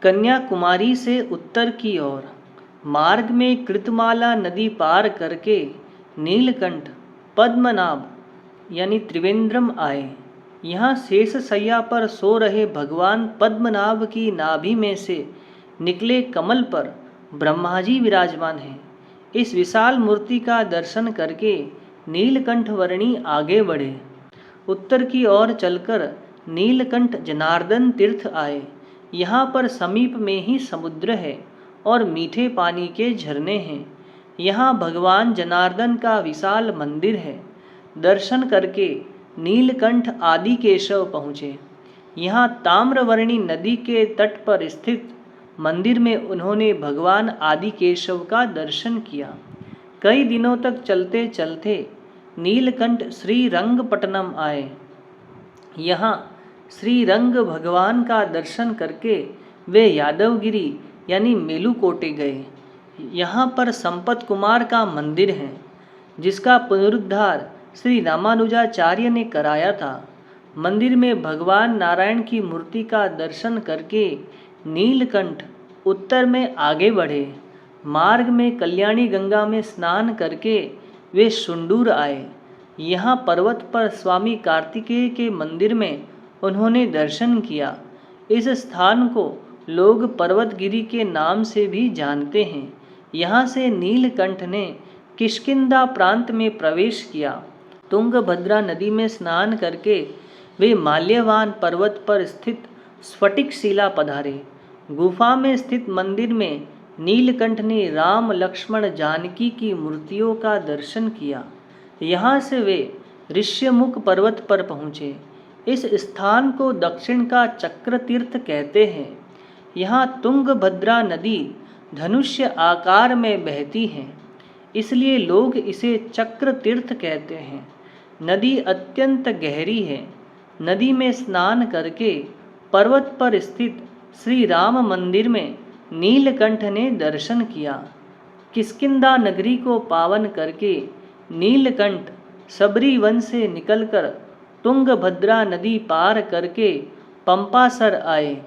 कन्याकुमारी से उत्तर की ओर मार्ग में कृतमाला नदी पार करके नीलकंठ पद्मनाभ यानी त्रिवेंद्रम आए। यहाँ शेष सैया पर सो रहे भगवान पद्मनाभ की नाभि में से निकले कमल पर ब्रह्मा जी विराजमान हैं। इस विशाल मूर्ति का दर्शन करके नीलकंठ वर्णी आगे बढ़े। उत्तर की ओर चलकर नीलकंठ जनार्दन तीर्थ आए। यहाँ पर समीप में ही समुद्र है और मीठे पानी के झरने हैं। यहाँ भगवान जनार्दन का विशाल मंदिर है। दर्शन करके नीलकंठ आदि केशव पहुँचे। यहाँ ताम्रवर्णी नदी के तट पर स्थित मंदिर में उन्होंने भगवान आदि केशव का दर्शन किया। कई दिनों तक चलते चलते नीलकंठ श्रीरंगपट्टनम आए। यहाँ श्रीरंग भगवान का दर्शन करके वे यादवगिरी यानी मेलुकोटे गए। यहाँ पर संपत कुमार का मंदिर है जिसका पुनरुद्धार श्री रामानुजाचार्य ने कराया था। मंदिर में भगवान नारायण की मूर्ति का दर्शन करके नीलकंठ उत्तर में आगे बढ़े। मार्ग में कल्याणी गंगा में स्नान करके वे शुंडूर आए। यहाँ पर्वत पर स्वामी कार्तिकेय के मंदिर में उन्होंने दर्शन किया। इस स्थान को लोग पर्वतगिरी के नाम से भी जानते हैं। यहाँ से नीलकंठ ने किष्किंधा प्रांत में प्रवेश किया। तुंगभद्रा नदी में स्नान करके वे माल्यवान पर्वत पर स्थित स्फटिक शिला पधारे। गुफा में स्थित मंदिर में नीलकंठ ने राम लक्ष्मण जानकी की मूर्तियों का दर्शन किया। यहाँ से वे ऋष्यमुख पर्वत पर पहुँचे। इस स्थान को दक्षिण का चक्र तीर्थ कहते हैं। यहाँ तुंगभद्रा नदी धनुष्य आकार में बहती है, इसलिए लोग इसे चक्र तीर्थ कहते हैं। नदी अत्यंत गहरी है। नदी में स्नान करके पर्वत पर स्थित श्री राम मंदिर में नीलकंठ ने दर्शन किया। किष्किंधा नगरी को पावन करके नीलकंठ सबरी वन से निकलकर तुंगभद्रा नदी पार करके पंपासर आए।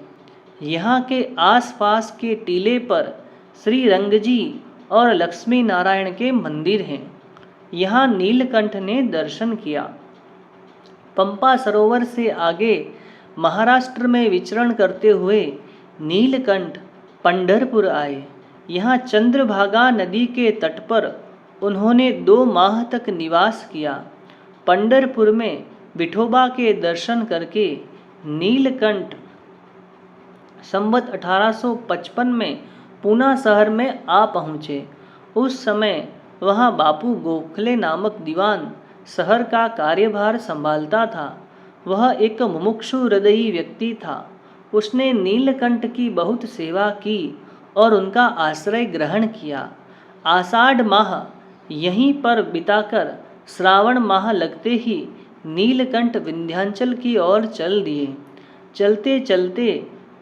यहाँ के आसपास के टीले पर श्री रंगजी और लक्ष्मी नारायण के मंदिर हैं। यहाँ नीलकंठ ने दर्शन किया। पंपा सरोवर से आगे महाराष्ट्र में विचरण करते हुए नीलकंठ पंढरपुर आए। यहाँ चंद्रभागा नदी के तट पर उन्होंने 2 माह तक निवास किया। पंढरपुर में विठोबा के दर्शन करके नीलकंठ संवत 1855 में पूना शहर में आ पहुँचे। उस समय वहाँ बापू गोखले नामक दीवान शहर का कार्यभार संभालता था। वह एक मुमुक्षु हृदयी व्यक्ति था। उसने नीलकंठ की बहुत सेवा की और उनका आश्रय ग्रहण किया। आषाढ़ माह यहीं पर बिताकर श्रावण माह लगते ही नीलकंठ विंध्याचल की ओर चल दिए। चलते चलते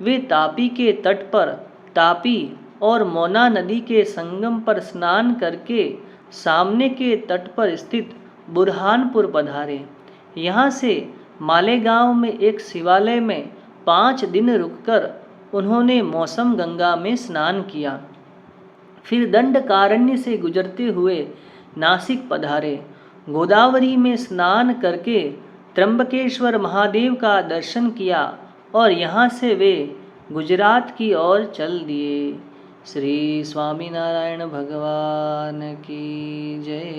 वे तापी के तट पर तापी और मोना नदी के संगम पर स्नान करके सामने के तट पर स्थित बुरहानपुर पधारे। यहाँ से मालेगांव में एक शिवालय में 5 दिन रुककर उन्होंने मौसम गंगा में स्नान किया। फिर दंडकारण्य से गुजरते हुए नासिक पधारे। गोदावरी में स्नान करके त्र्यंबकेश्वर महादेव का दर्शन किया और यहाँ से वे गुजरात की ओर चल दिए। श्री स्वामीनारायण भगवान की जय।